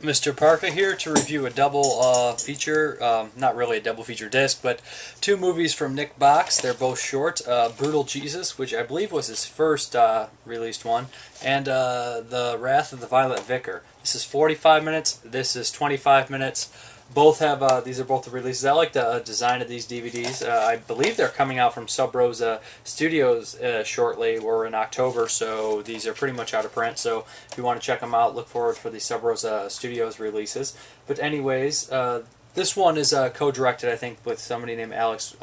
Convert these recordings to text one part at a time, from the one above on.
Mrparka here to review a double feature, not really a double feature disc, but two movies from Nick Box. They're both short. Brutal Jesus, which I believe was his first released one, and The Wrath of the Violent Vicar. This is 45 minutes, this is 25 minutes. Both have, these are both the releases. I like the design of these DVDs. I believe they're coming out from Sub Rosa Studios shortly, or in October, so these are pretty much out of print. So if you want to check them out, look forward for the Sub Rosa Studios releases. But anyways, this one is co-directed, I think, with somebody named Alex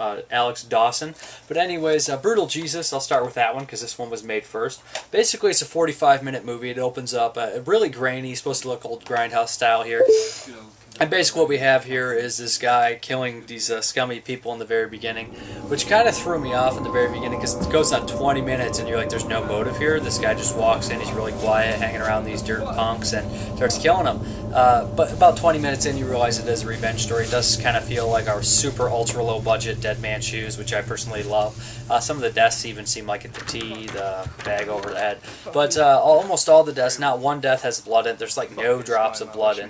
Dawson. But anyways, Brutal Jesus, I'll start with that one because this one was made first. Basically, it's a 45-minute movie. It opens up really grainy, supposed to look old grindhouse style here. And basically what we have here is this guy killing these scummy people in the very beginning, which kind of threw me off in the very beginning because it goes on 20 minutes and you're like, there's no motive here. This guy just walks in, he's really quiet, hanging around these dirt punks and starts killing them. But about 20 minutes in, you realize it is a revenge story. It does kind of feel like our super ultra low budget Dead Man Shoes, which I personally love. Some of the deaths even seem like it, the bag over the head. But almost all the deaths, not one death has blood in it. There's like no drops of blood in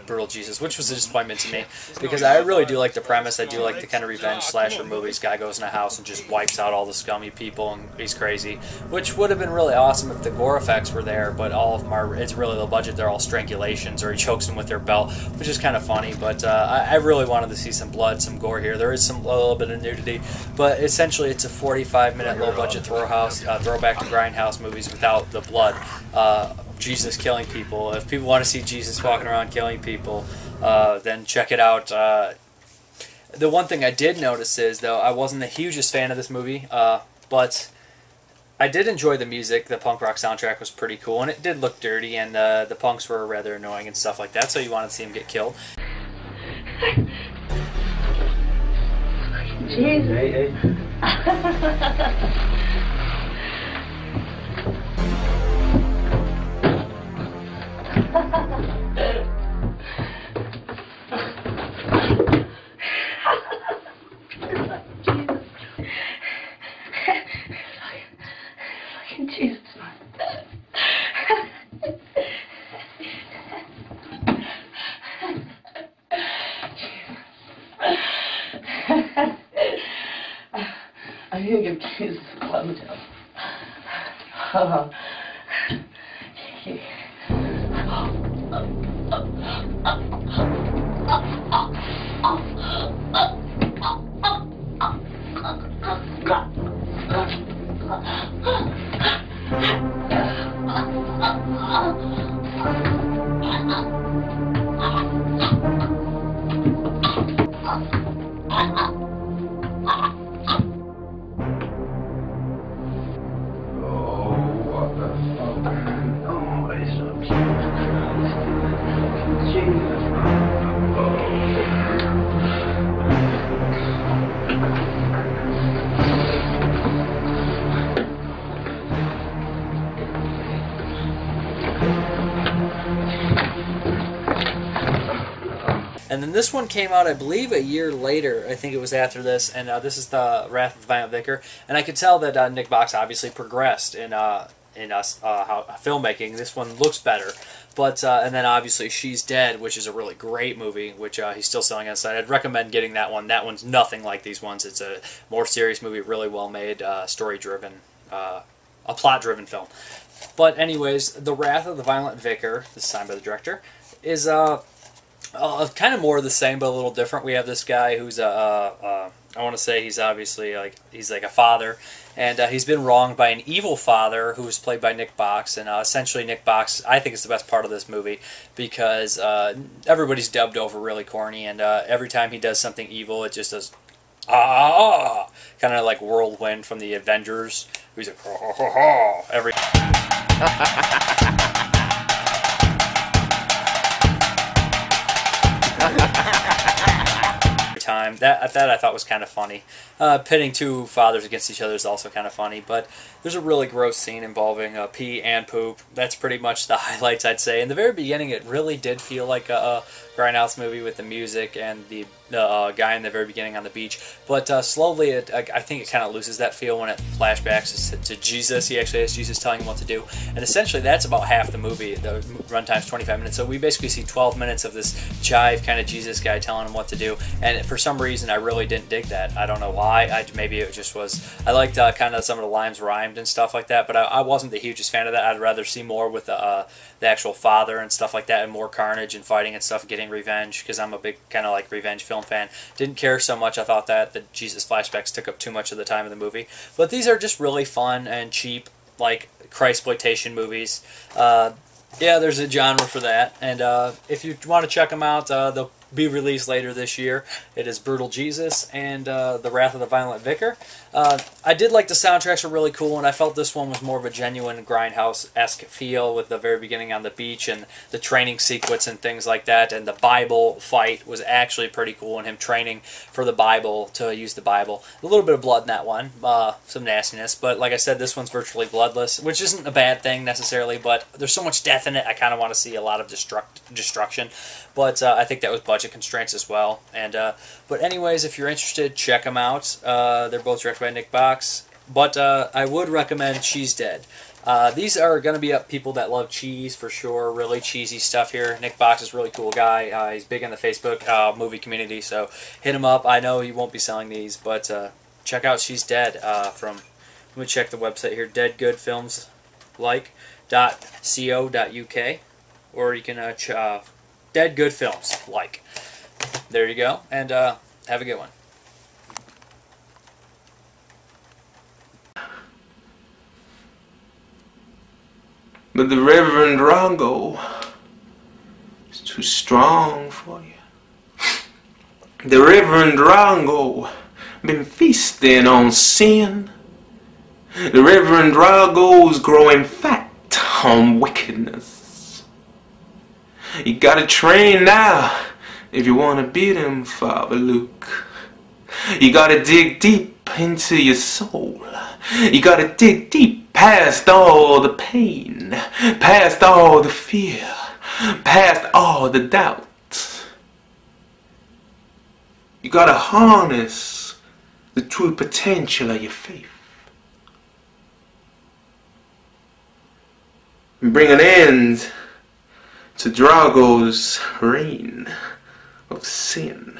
Brutal Jesus, which was a disappointment to me because I really do like the premise. I do like the kind of revenge slasher movies. Guy goes in a house and just wipes out all the scummy people and he's crazy, which would have been really awesome if the gore effects were there, but all of them are, it's really low budget. They're all strangulations or he chokes them with their belt, which is kind of funny, but I really wanted to see some blood, some gore here. There is a little bit of nudity, but essentially it's a 45-minute low-budget throwback to grindhouse movies without the blood. Jesus killing people. If people want to see Jesus walking around killing people, then check it out. The one thing I did notice is, though, I wasn't the hugest fan of this movie, but I did enjoy the music. The punk rock soundtrack was pretty cool, and it did look dirty, and the punks were rather annoying and stuff like that, so you wanted to see them get killed. Jesus. Hey. Jesus. I think of Jesus calm down. And then this one came out, I believe, a year later. I think it was after this, and this is The Wrath of the Violent Vicar. And I could tell that Nick Box obviously progressed in filmmaking. This one looks better. But and then obviously She's Dead, which is a really great movie, which he's still selling on the site. I'd recommend getting that one. That one's nothing like these ones. It's a more serious movie, really well made, story-driven, a plot-driven film. But anyways, The Wrath of the Violent Vicar, this is signed by the director, is kind of more of the same, but a little different. We have this guy who's I want to say he's obviously he's like a father, and he's been wronged by an evil father who's played by Nick Box, and essentially Nick Box, I think, is the best part of this movie because everybody's dubbed over really corny, and every time he does something evil, it just does kind of like Whirlwind from the Avengers. He's like every. Time that I thought was kind of funny. Pitting two fathers against each other is also kind of funny, but there's a really gross scene involving pee and poop. That's pretty much the highlights, I'd say. In the very beginning, it really did feel like a grindhouse movie with the music and the guy in the very beginning on the beach. But slowly, I think it kind of loses that feel when it flashbacks to Jesus. He actually has Jesus telling him what to do. And essentially, that's about half the movie. The runtime's 25 minutes. So we basically see 12 minutes of this jive kind of Jesus guy telling him what to do. And for some reason, I really didn't dig that. I don't know why. Maybe it just was... I liked kind of some of the lines rhymed and stuff like that, but I wasn't the hugest fan of that. I'd rather see more with the actual father and stuff like that, and more carnage and fighting and stuff, getting revenge, because I'm a big kind of like revenge film fan. Didn't care so much. I thought that the Jesus flashbacks took up too much of the time of the movie. But these are just really fun and cheap, like Christploitation movies. Yeah, there's a genre for that. And if you want to check them out, they'll be released later this year. It is Brutal Jesus and The Wrath of the Violent Vicar. I did like the soundtracks, were really cool, and I felt this one was more of a genuine grindhouse-esque feel with the very beginning on the beach and the training sequence and things like that. And the Bible fight was actually pretty cool, and him training for the Bible, to use the Bible. A little bit of blood in that one, some nastiness, but like I said, this one's virtually bloodless, which isn't a bad thing necessarily, but there's so much death in it, I kind of want to see a lot of destruction. But I think that was budget constraints as well. And but anyways, if you're interested, check them out. They're both directed by Nick Box. But I would recommend She's Dead. These are going to be up people that love cheese for sure. Really cheesy stuff here. Nick Box is a really cool guy. He's big in the Facebook movie community, so hit him up. I know he won't be selling these, but check out She's Dead from... Let me check the website here. deadgoodfilmslike.co.uk, or you can Dead Good Films like. There you go, and have a good one. But the Reverend Drago is too strong for you. The Reverend Drago been feasting on sin. The Reverend Drago's growing fat on wickedness. You gotta train now if you want to beat him, Father Luke. You gotta dig deep into your soul. You gotta dig deep past all the pain, past all the fear, past all the doubt. You gotta harness the true potential of your faith and bring an end to Drago's reign of sin.